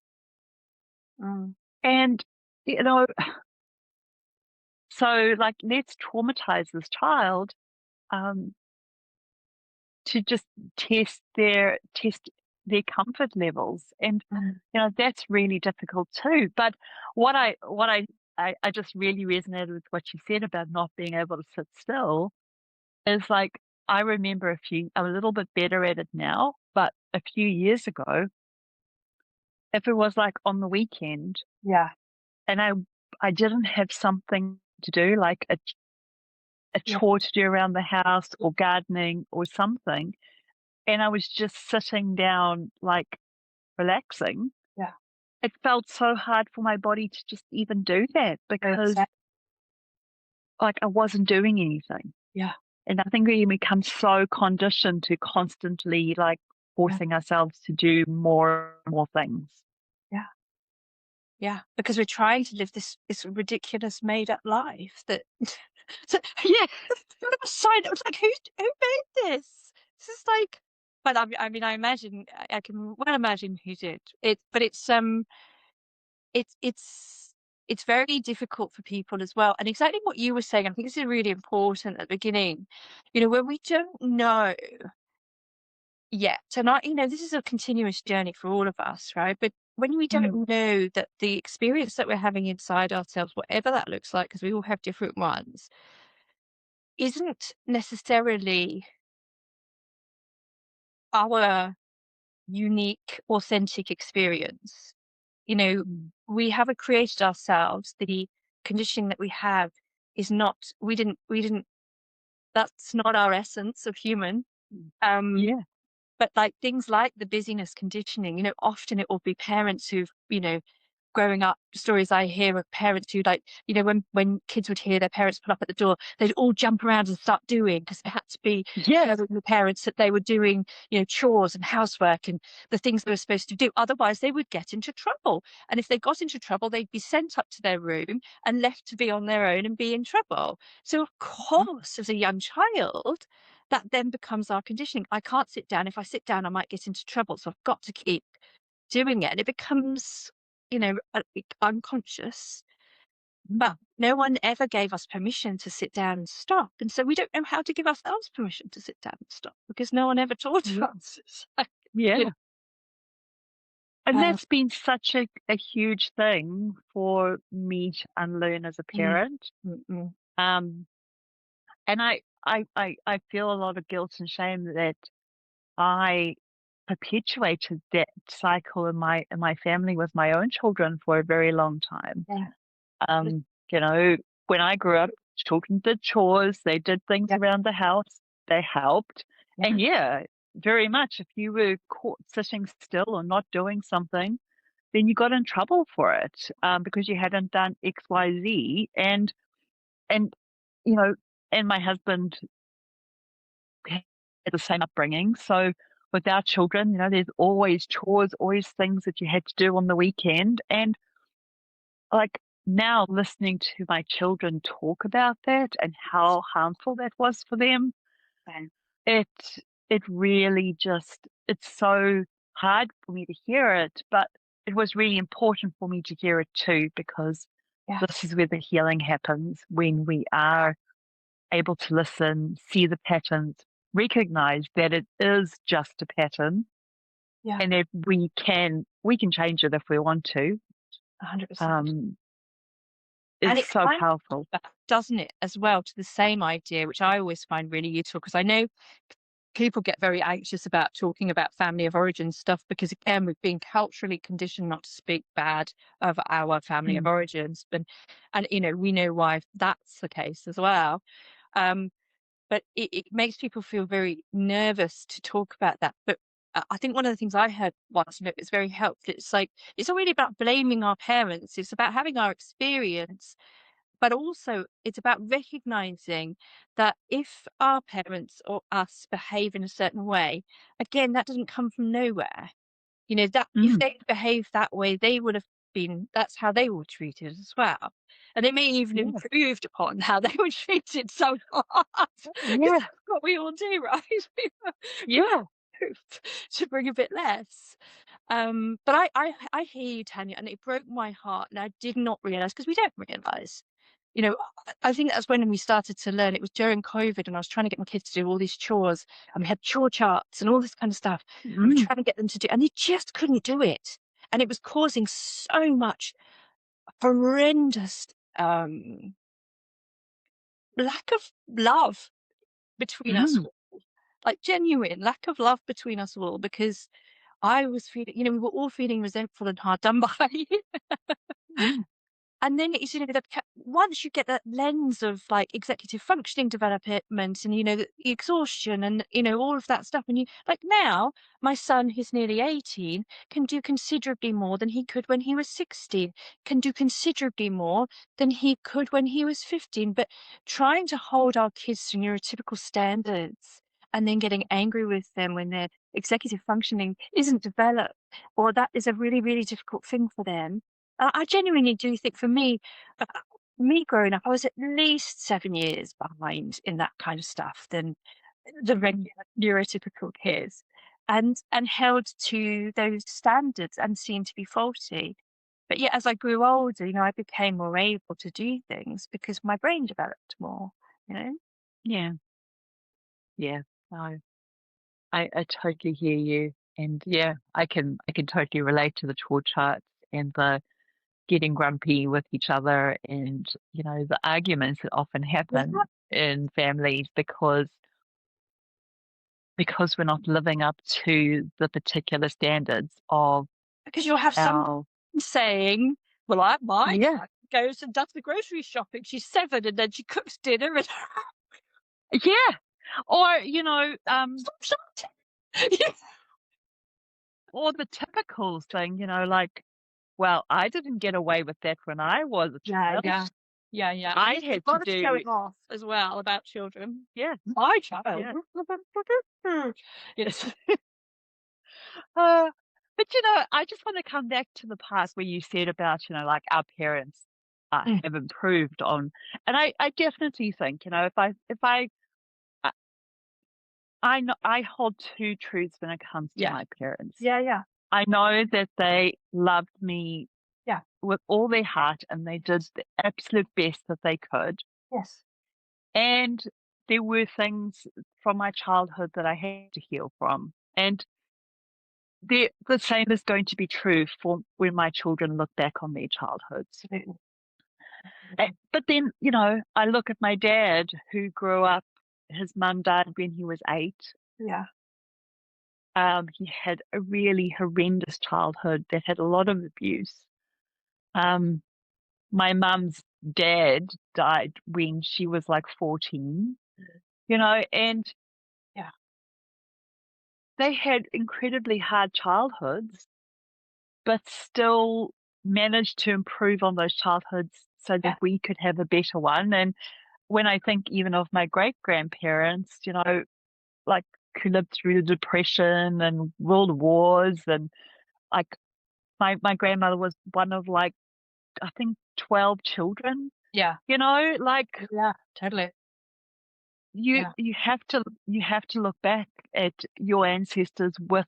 mm. And, you know, so like, let's traumatize this child. Um, to just test their comfort levels. And that's really difficult too. But what I just really resonated with what you said about not being able to sit still is like, I remember I'm a little bit better at it now, but a few years ago, if it was like on the weekend Yeah. and I didn't have something to do, like a Yeah. chore to do around the house or gardening or something, and I was just sitting down, like, relaxing, Yeah. it felt so hard for my body to just even do that because, Exactly. like, I wasn't doing anything. Yeah. And I think we become so conditioned to constantly, like, Yeah. forcing ourselves to do more and more things. Yeah. Yeah. Because we're trying to live this ridiculous made up life that so, Yeah. it was like, who made this? This is like, but I mean, I imagine I can well imagine who did it, but it's it's it's very difficult for people as well. And exactly what you were saying, I think this is really important at the beginning. When we don't know yet, and this is a continuous journey for all of us, right? But when we Mm, don't know that the experience that we're having inside ourselves, whatever that looks like, because we all have different ones, isn't necessarily our unique, authentic experience. You know, mm, we haven't created ourselves. The conditioning that we have is not, we didn't, that's not our essence of human. mm. Um, Yeah. but like things like the busyness conditioning, often it will be parents who've, growing up, stories I hear of parents who like, when kids would hear their parents pull up at the door, they'd all jump around and start doing because it had to be Yeah. showing the parents that they were doing, chores and housework and the things they were supposed to do. Otherwise, they would get into trouble. And if they got into trouble, they'd be sent up to their room and left to be on their own and be in trouble. So, of Mm, course, as a young child, that then becomes our conditioning. I can't sit down. If I sit down, I might get into trouble. So I've got to keep doing it. And it becomes, unconscious. But mm. no one ever gave us permission to sit down and stop. And so we don't know how to give ourselves permission to sit down and stop because no one ever taught Yeah. us. It's like, you Yeah. know, And uh, that's been such a huge thing for me to unlearn as a mm, parent. mm, mm. Um, and I feel a lot of guilt and shame that I perpetuated that cycle in my family with my own children for a very long time. Yeah. You know, when I grew up, children did chores, they did things Yeah. around the house, they helped. Yeah. And yeah, very much if you were caught sitting still or not doing something, then you got in trouble for it, because you hadn't done X, Y, Z. And you know, and my husband had the same upbringing. So with our children, there's always chores, always things that you had to do on the weekend. And like now listening to my children talk about that and how harmful that was for them, And it it really just it's so hard for me to hear it, but it was really important for me to hear it too, because yeah. this is where the healing happens when we are able to listen, see the patterns, recognize that it is just a pattern Yeah. and that we can change it if we want to. 100%. Um, And it's it so kind powerful. of, doesn't it, as well, to the same idea, which I always find really useful because I know people get very anxious about talking about family of origin stuff because again we've been culturally conditioned not to speak bad of our family of Mm, origins, and we know why that's the case as well. um but it makes people feel very nervous to talk about that. But I think one of the things I heard once, and it was very helpful, it's like it's not really about blaming our parents, it's about having our experience, but also it's about recognizing that if our parents or us behave in a certain way, again, that doesn't come from nowhere. That if mm, they behaved that way, they would have been, that's how they were treated as well. And they may even yeah, improved upon how they were treated somewhat, because yeah, that's what we all do, right? We yeah, improve to bring a bit less. But I hear you, Tanya, and it broke my heart, and I did not realize because we don't realize. you know, I think that's when we started to learn. It was during COVID, and I was trying to get my kids to do all these chores, and we had chore charts and all this kind of stuff. We were Mm, trying to get them to do, and they just couldn't do it. And it was causing so much horrendous lack of love between us mm, all, like genuine lack of love between us all, because I was feeling, you know, we were all feeling resentful and hard done by. mm. And then it's, you know, once you get that lens of like executive functioning development and, you know, the exhaustion and, you know, all of that stuff. And you like now, my son, who's nearly 18, can do considerably more than he could when he was 16, can do considerably more than he could when he was 15. But trying to hold our kids to neurotypical standards and then getting angry with them when their executive functioning isn't developed, or that is a really, really difficult thing for them. I genuinely do think for me, uh, me growing up, I was at least 7 years behind in that kind of stuff than the regular neurotypical kids, and held to those standards and seemed to be faulty. But yet, as I grew older, you know, I became more able to do things because my brain developed more, you know? Yeah, yeah. No, I totally hear you. And yeah, I can totally relate to the chore charts and the getting grumpy with each other and, the arguments that often Yeah. happen in families because we're not living up to the particular standards of Because you'll have some our. saying, "Well, my Yeah, child goes and does the grocery shopping. She's 7, and then she cooks dinner and" yeah. Or, Stop shouting. Yeah. or the typical thing, like, well, I didn't get away with that when I was a Yeah, child. yeah. Yeah, yeah. And I you've had to got to show do. it off as well about children. Yeah, My child. yeah. Yes. Uh, but I just want to come back to the part where you said about, like our parents Mm, have improved on, and I definitely think, I know I hold two truths when it comes to yeah. my parents. Yeah, yeah. I know that they loved me Yeah. with all their heart and they did the absolute best that they could. Yes. And there were things from my childhood that I had to heal from. And the same is going to be true for when my children look back on their childhoods. Absolutely. But then, I look at my dad who grew up, his mum died when he was 8. Yeah. He had a really horrendous childhood that had a lot of abuse. Um, my mum's dad died when she was like 14, and Yeah. they had incredibly hard childhoods, but still managed to improve on those childhoods so Yeah. that we could have a better one. And when I think even of my great grandparents, like who lived through the Depression and world wars, and like my grandmother was one of like I think 12 children, Yeah. like Yeah. Totally. you Yeah. you have to look back at your ancestors with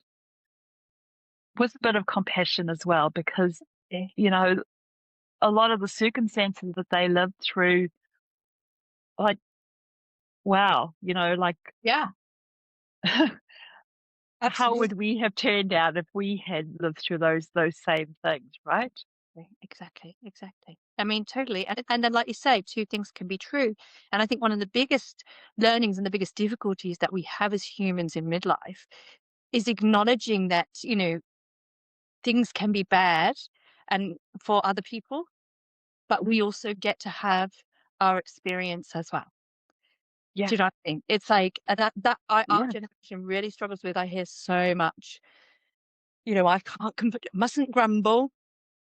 a bit of compassion as well, because Yeah. you know a lot of the circumstances that they lived through, like, wow, like Yeah. how Absolutely. would we have turned out if we had lived through those same things, right? Exactly, exactly. I mean, totally. And then, like you say, two things can be true. And I think one of the biggest learnings and the biggest difficulties that we have as humans in midlife is acknowledging that, you know, things can be bad and for other people, but we also get to have our experience as well. Yeah, Do you know what I mean? It's like our yeah, generation really struggles with. I hear so much, you know, I can't, mustn't grumble.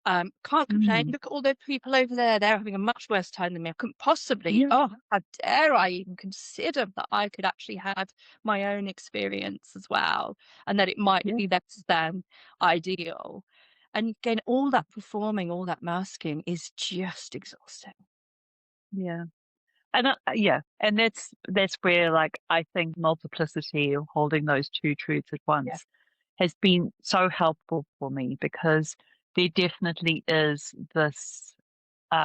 Can't complain. mm, Look at all those people over there. They're having a much worse time than me. I couldn't possibly. yeah, Oh, how dare I even consider that I could actually have my own experience as well, and that it might yeah, be less than ideal. And again, all that performing, all that masking is just exhausting. yeah. And yeah, and that's where, like, I think multiplicity or holding those two truths at Yeah. once has been so helpful for me, because there definitely is this.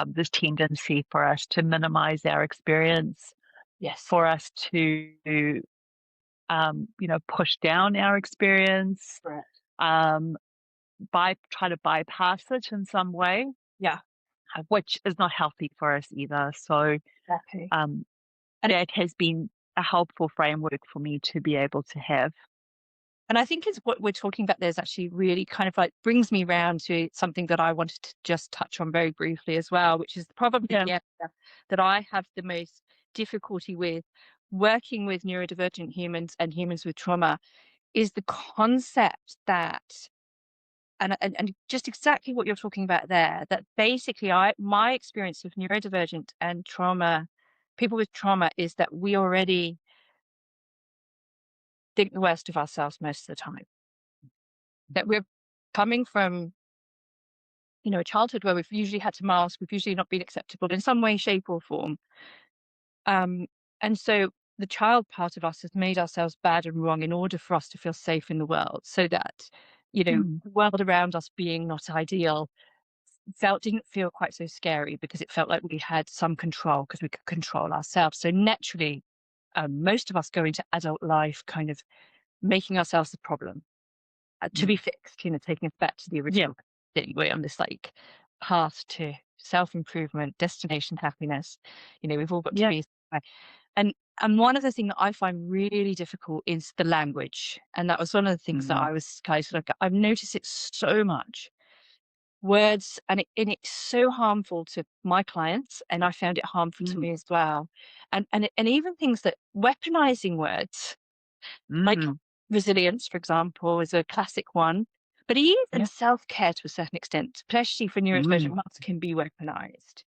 this tendency for us to minimize our experience, Yes. for us to, push down our experience, Correct. try to bypass it in some way, Yeah, which is not healthy for us either. So exactly. um, And that has been a helpful framework for me to be able to have. and I think it's what we're talking about there is actually really kind of like brings me round to something that I wanted to just touch on very briefly as well, which is probably Yeah. the area that I have the most difficulty with working with neurodivergent humans and humans with trauma is the concept that and just exactly what you're talking about there, that basically my experience of neurodivergent and trauma, people with trauma, is that we already think the worst of ourselves most of the time. That we're coming from, a childhood where we've usually had to mask, we've usually not been acceptable in some way, shape, or form. And so the child part of us has made ourselves bad and wrong in order for us to feel safe in the world, so that, Mm. the world around us being not ideal didn't feel quite so scary because it felt like we had some control because we could control ourselves. So naturally, most of us go into adult life kind of making ourselves the problem to be fixed, taking us back to the Yeah. original thing. We're on this like path to self-improvement, destination happiness. We've all got to Yeah. be. And and one of the things that I find really difficult is the language. And that was one of the things that Mm. I was kind of like, I've noticed it so much. Words, and it's so harmful to my clients, and I found it harmful to Mm. me as well. And even things that weaponizing words, like Mm. resilience, for example, is a classic one. But even Yeah. self-care to a certain extent, especially for neurodivergent Mm. mums, can be weaponized.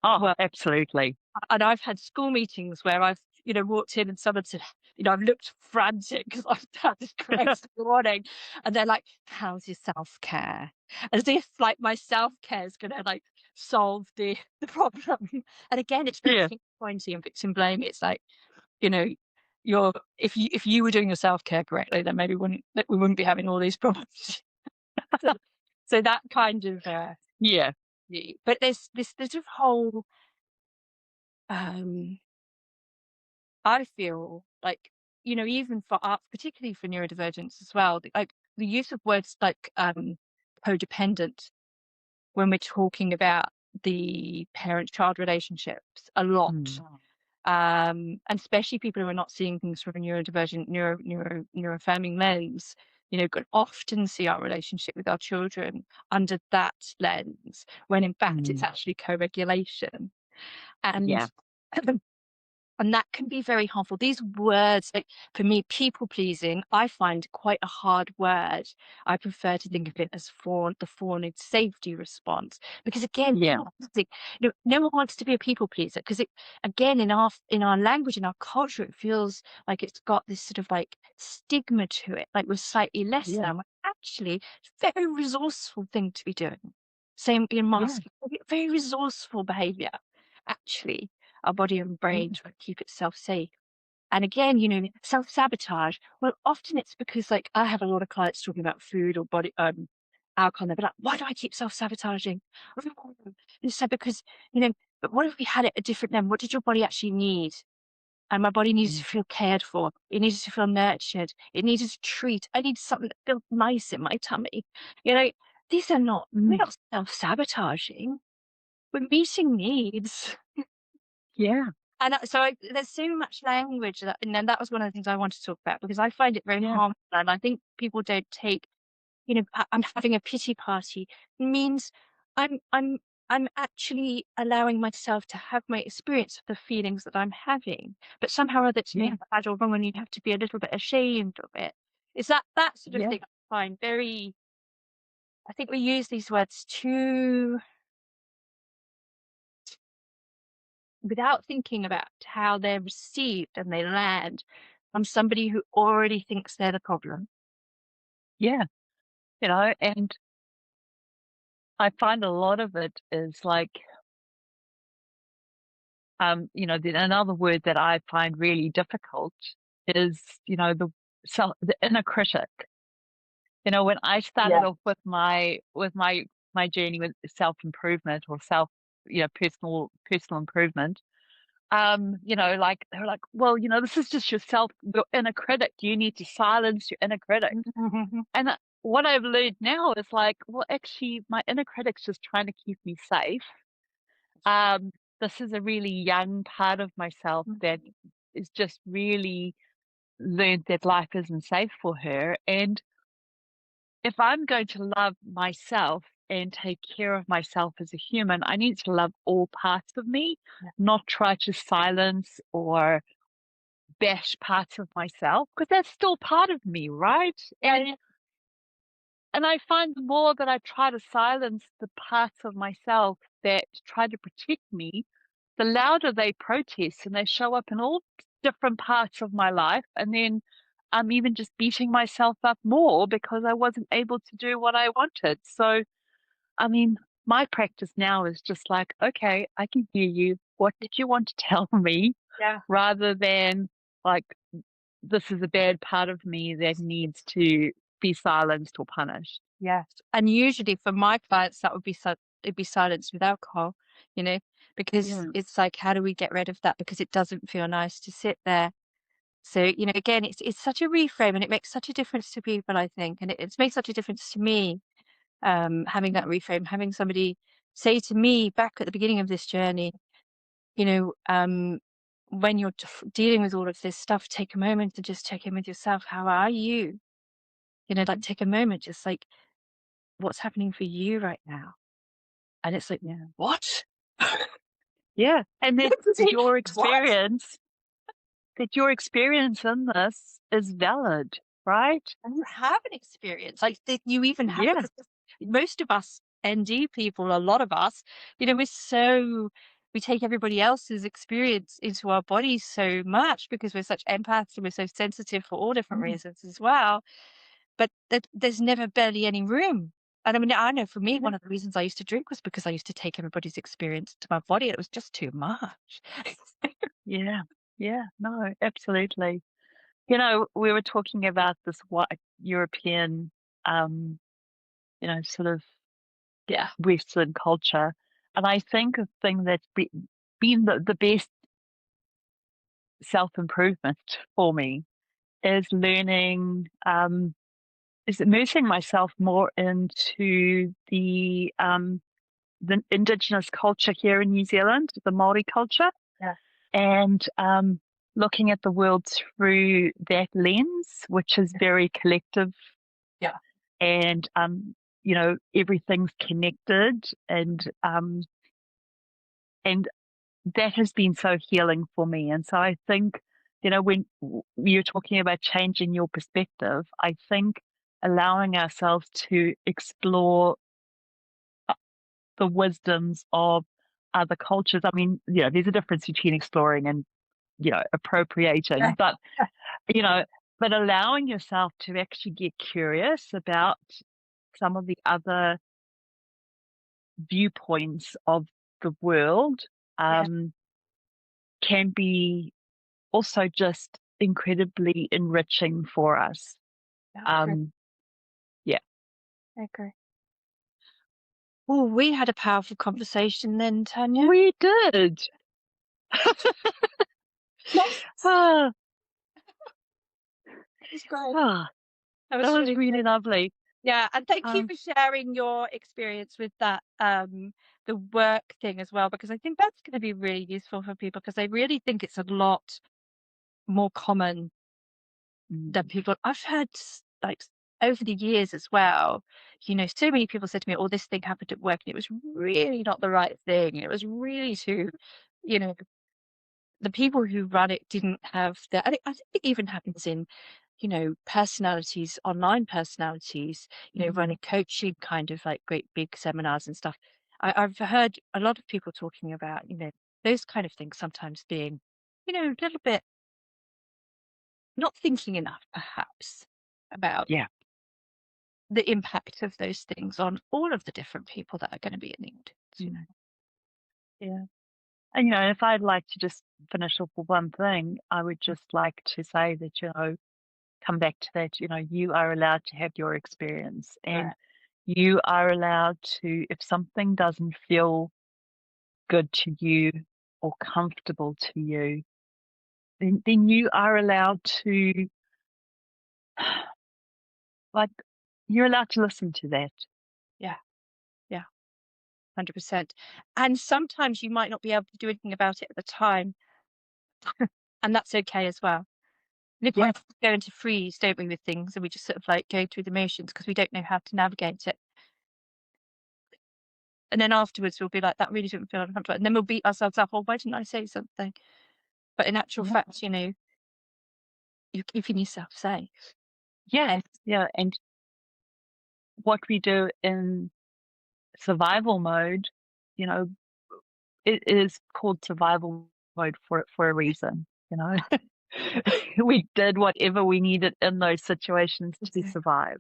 Oh, Well, absolutely. and I've had school meetings where I've, walked in and someone said, I've looked frantic because I've had this crazy morning. And they're like, how's your self-care? As if like my self-care is gonna like solve the problem. And again, it's very Yeah. finger pointy and victim blame. It's like, you know, you're if you were doing your self-care correctly, then maybe we wouldn't be having all these problems. so, so that kind of Yeah. but there's this sort of whole um I feel like, even for art, particularly for neurodivergence as well, like the use of words like codependent when we're talking about the parent-child relationships a lot. Mm. And especially people who are not seeing things from a neurodivergent, neuroaffirming lens, could often see our relationship with our children under that lens, when in fact it's Mm. actually co-regulation. And Yeah. And that can be very harmful. These words, like for me, people pleasing, I find quite a hard word. I prefer to think Mm. of it as the fawn safety response. Because again, Yeah. no one wants to be a people pleaser. Because again, in our language, in our culture, it feels like it's got this sort of like stigma to it, like we're slightly less Yeah. than. When actually, it's a very resourceful thing to be doing. Same in Yeah. masking, very resourceful behavior, actually our body and brain Yeah. to keep itself safe. And again, self-sabotage. Well, often it's because like I have a lot of clients talking about food or body alcohol, and they're like, why do I keep self-sabotaging? And so because, but what if we had it a different level? What did your body actually need? And my body needs to Mm. feel cared for. It needs to feel nurtured. It needs a treat. I need something that feels nice in my tummy. You know, we're Mm. not self-sabotaging. We're meeting needs. Yeah. And there's so much language and then that was one of the things I wanted to talk about because I find it very Yeah. harmful, and I think people don't take, I'm having a pity party means I'm I'm I'm actually allowing myself to have my experience of the feelings that I'm having, but somehow or other it's Yeah. being bad or wrong, and you have to be a little bit ashamed of it. Is that sort of Yeah. thing I find very. I think we use these words too without thinking about how they're received and they land from somebody who already thinks they're the problem. Yeah. And I find a lot of it is like, another word that I find really difficult is, the inner critic. When I started Yeah. off with my journey with self improvement or personal improvement. Like they're like, well, this is just yourself, your inner critic. You need to silence your inner critic. And what I've learned now is like, well, actually, my inner critic's just trying to keep me safe. This is a really young part of myself that is just really learned that life isn't safe for her. And if I'm going to love myself and take care of myself as a human, I need to love all parts of me, not try to silence or bash parts of myself, because that's still part of me, right? And I find the more that I try to silence the parts of myself that try to protect me, the louder they protest and they show up in all different parts of my life. And then I'm even just beating myself up more because I wasn't able to do what I wanted. So, I mean, my practice now is just like, okay, I can hear you. What did you want to tell me? Yeah. Rather than like, this is a bad part of me that needs to be silenced or punished. Yes. And usually for my clients, that would be it'd be silenced with alcohol, because Yeah. it's like, how do we get rid of that? Because it doesn't feel nice to sit there. So, again, it's such a reframe, and it makes such a difference to people, I think. And it's made such a difference to me, having that reframe, having somebody say to me back at the beginning of this journey, you know, um, when you're dealing with all of this stuff, take a moment to just check in with yourself. How are you? Like take a moment, just like, what's happening for you right now? And it's like, Yeah. what? Yeah. And that your What? experience in this is valid, right? And you have an experience like that you even have. Yeah. Because most of us ND people, a lot of us, we take everybody else's experience into our bodies so much because we're such empaths and we're so sensitive for all different reasons as well. But there's never barely any room. And I mean, I know for me, one of the reasons I used to drink was because I used to take everybody's experience to my body. It was just too much. Yeah. Yeah. No, absolutely. We were talking about this white European, sort of Yeah. Western culture. And I think a thing that's been the best self improvement for me is learning, is immersing myself more into the indigenous culture here in New Zealand, the Māori culture, Yeah. and looking at the world through that lens, which is very collective. Yeah. And everything's connected, and that has been so healing for me. And so I think, when you're talking about changing your perspective, I think allowing ourselves to explore the wisdoms of other cultures. I mean, there's a difference between exploring and, appropriating, but, you know, but allowing yourself to actually get curious about some of the other viewpoints of the world, Yeah. can be also just incredibly enriching for us. I agree. Yeah. I agree. Oh, we had a powerful conversation then, Tanya. We did. Yes. Ah, It's great. ah, That that was was really really good. lovely. Yeah, and thank you Um, for sharing your experience with that, the work thing as well, because I think that's going to be really useful for people because I really think it's a lot more common mm, than people. I've heard over the years as well, so many people said to me, "Oh, this thing happened at work, and it was really not the right thing. It was really too, you know, the people who run it didn't have the." I think it even happens in, personalities, online personalities, running coaching kind of like great big seminars and stuff. I've heard a lot of people talking about, those kind of things sometimes being, a little bit not thinking enough, perhaps, about yeah. the impact of those things on all of the different people that are going to be in the audience. Mm, yeah. And, if I'd like to just finish off with one thing, I would just like to say that, come back to that, you are allowed to have your experience, and Right. you are allowed to, if something doesn't feel good to you or comfortable to you, then you are allowed to, like, you're allowed to listen to that. Yeah. Yeah. 100%. And sometimes you might not be able to do anything about it at the time, and that's okay as well. Live Yeah, life go into freeze, don't we, with things, and we just sort of like go through the motions because we don't know how to navigate it. And then afterwards we'll be like, that really didn't feel uncomfortable. And then we'll beat ourselves up, or why didn't I say something? But in actual yeah, fact, you're keeping yourself safe. yeah, yeah. And what we do in survival mode, you know, it is called survival mode for a reason, you know. We did whatever we needed in those situations to Okay. survive.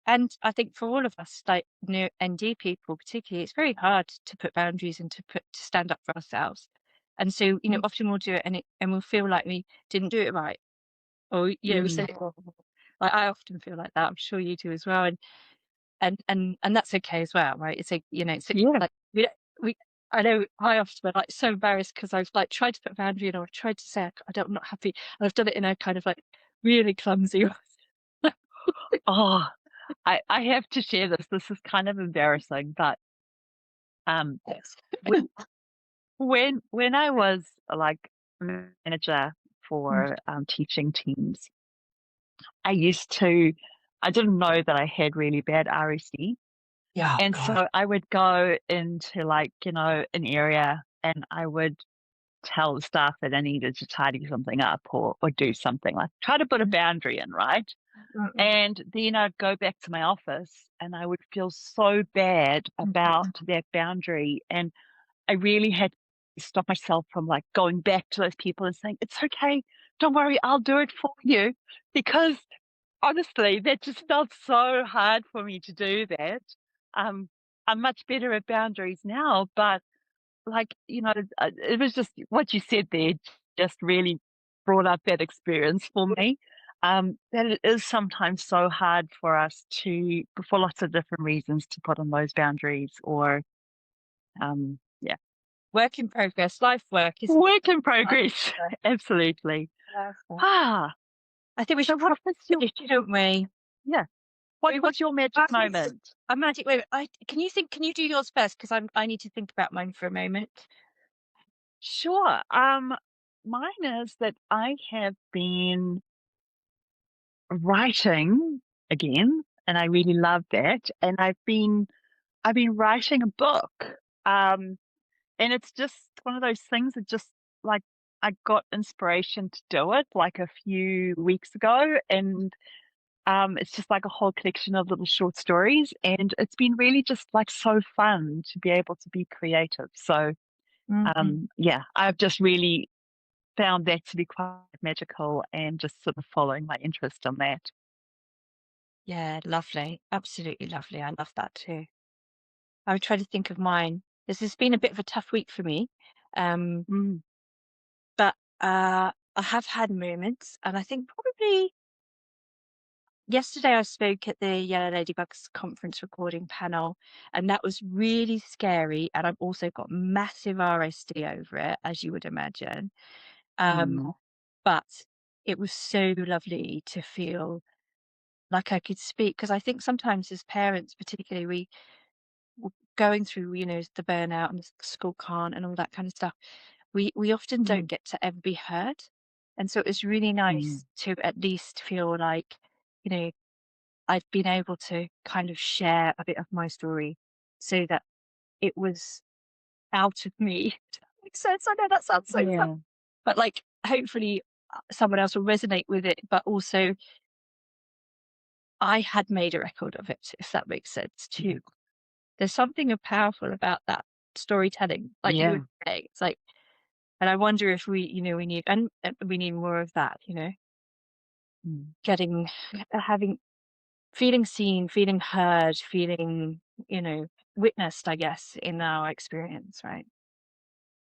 And I think for all of us, like ND people particularly, it's very hard to put boundaries and to stand up for ourselves. And so, Mm, often we'll do it and we'll feel like we didn't do it right. Or, we mm, said it wrong. Like I often feel like that. I'm sure you do as well. And that's okay as well, right? It's like, yeah. like we I know I often am like so embarrassed because I've like tried to put a boundary in or I've tried to say I'm not happy. And I've done it in a kind of like really clumsy way. Oh, I have to share this. This is kind of embarrassing, but um, wh- when I was like manager Mm. for teaching teams, I used to. I didn't know that I had really bad RSD. Yeah, And God. so I would go into like, an area and I would tell the staff that I needed to tidy something up or do something like try to put a Mm, boundary in, right? mm, And then I'd go back to my office and I would feel so bad mm, about mm, that boundary. And I really had to stop myself from like going back to those people and saying, it's okay, don't worry, I'll do it for you. Because honestly, that just felt so hard for me to do that. Um, I'm much better at boundaries now, but like, it was just what you said there just really brought up that experience for me. That it is sometimes so hard for us for lots of different reasons, to put on those boundaries or, yeah, Work in progress, life work, isn't it? work in Life progress. work. Absolutely. Yeah. Ah, I think we so should what probably was your, finish, don't we? yeah, Do what we want was your magic to moment? a magic moment? Can you do yours first? Because I need to think about mine for a moment. Sure. Mine is that I have been writing again, and I really love that. And I've been writing a book. Um, and it's just one of those things that just like I got inspiration to do it like a few weeks ago, and it's just like a whole collection of little short stories, and it's been really just like so fun to be able to be creative. So Mhm. yeah, I've just really found that to be quite magical and just sort of following my interest on that. Yeah, lovely. Absolutely lovely. I love that too. I would try to think of mine. This has been a bit of a tough week for me. Um, Mm, but I have had moments, and I think probably yesterday I spoke at the Yellow Ladybugs conference recording panel, and that was really scary. And I've also got massive RSD over it, as you would imagine. mm, But it was so lovely to feel like I could speak because I think sometimes as parents, particularly, going through, the burnout and the school can't and all that kind of stuff, we often don't mm, get to ever be heard. And so it was really mm. nice to at least feel like, you know, I'd been able to kind of share a bit of my story so that it was out of me. Does that make sense? I know that sounds so funny, Yeah. but like hopefully someone else will resonate with it, but also I had made a record of it, if that makes sense Yeah. too. There's something powerful about that storytelling, like you Yeah. were saying. It's like, and I wonder if we need more of that, Mm. getting, having, feeling seen, feeling heard, feeling, you know, witnessed, I guess, in our experience, right?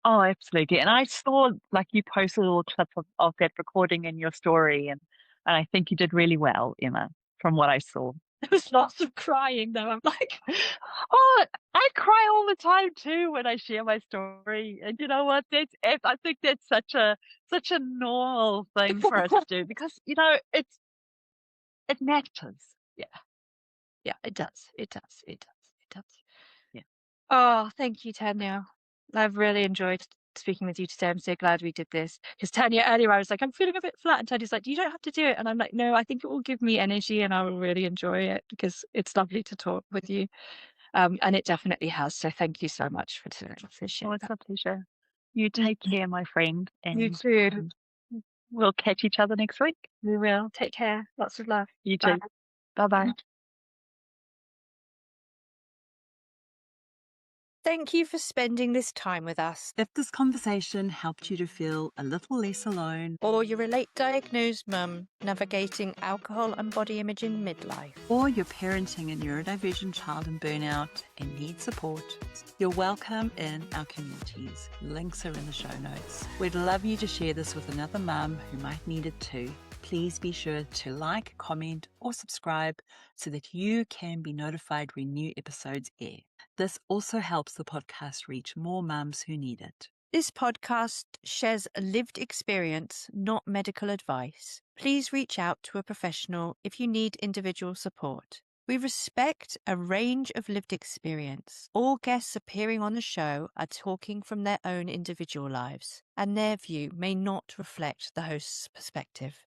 Oh, absolutely. And I saw like you posted a little clip of that recording in your story, and I think you did really well, Emma, from what I saw. There was lots of crying though. I'm like, Oh, I cry all the time too when I share my story. And you know what? I think that's such a normal thing for us to do because it matters. yeah, yeah, it does. It does. It does. It does. Yeah. Oh, thank you, Tanya. I've really enjoyed speaking with you today. I'm so glad we did this. Because Tanya, earlier I was like, I'm feeling a bit flat. And Tanya's like, you don't have to do it. And I'm like, no, I think it will give me energy and I will really enjoy it because it's lovely to talk with you. And it definitely has. So thank you so much for today. Oh, it's a pleasure. You take care, my friend, You and too. we'll catch each other next week. We will. Take care. Lots of love. You Bye. too. Bye-bye. Thank you for spending this time with us. If this conversation helped you to feel a little less alone, Or you're a late diagnosed mum navigating alcohol and body image in midlife. or you're parenting a neurodivergent child in burnout and need support, you're welcome in our communities. Links are in the show notes. We'd love you to share this with another mum who might need it too. Please be sure to like, comment, or subscribe so that you can be notified when new episodes air. This also helps the podcast reach more mums who need it. This podcast shares a lived experience, not medical advice. Please reach out to a professional if you need individual support. We respect a range of lived experience. All guests appearing on the show are talking from their own individual lives, and their view may not reflect the host's perspective.